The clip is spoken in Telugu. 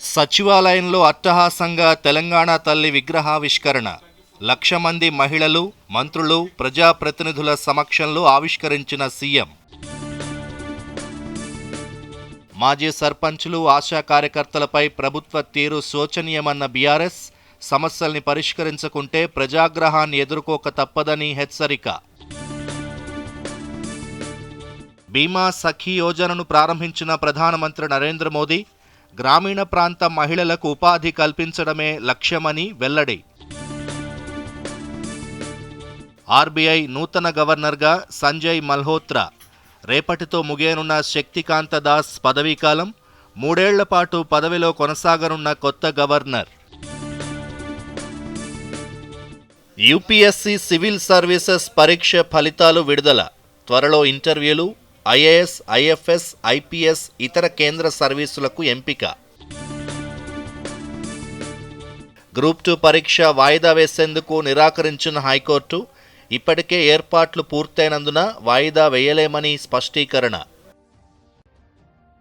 సచివాలయంలో అట్టహాసంగా తెలంగాణ తల్లి విగ్రహావిష్కరణ. 1,00,000 మంది మహిళలు, మంత్రులు, ప్రజాప్రతినిధుల సమక్షంలో ఆవిష్కరించిన సీఎం. మాజీ సర్పంచులు, ఆశా కార్యకర్తలపై ప్రభుత్వ తీరు శోచనీయమన్న బీఆర్ఎస్, సమస్యల్ని పరిష్కరించకుంటే ప్రజాగ్రహాన్ని ఎదుర్కోక తప్పదని హెచ్చరిక. బీమా సఖీ యోజనను ప్రారంభించిన ప్రధానమంత్రి నరేంద్ర మోదీ, గ్రామీణ ప్రాంత మహిళలకు ఉపాధి కల్పించడమే లక్ష్యమని వెల్లడి. ఆర్బీఐ నూతన గవర్నర్గా సంజయ్ మల్హోత్రా, రేపటితో ముగియనున్న శక్తికాంత దాస్ పదవీకాలం, 3 ఏళ్ల పాటు పదవిలో కొనసాగనున్న కొత్త గవర్నర్. యూపీఎస్సీ సివిల్ సర్వీసెస్ పరీక్ష ఫలితాలు విడుదల. త్వరలో ఇంటర్వ్యూలు. ఐఏఎస్, ఐఎఫ్ఎస్, ఐపీఎస్, ఇతర కేంద్ర సర్వీసులకు ఎంపిక. గ్రూప్ 2 పరీక్ష వాయిదా వేసేందుకు నిరాకరించిన హైకోర్టు, ఇప్పటికే ఏర్పాట్లు పూర్తయినందున వాయిదా వేయలేమని స్పష్టీకరణ.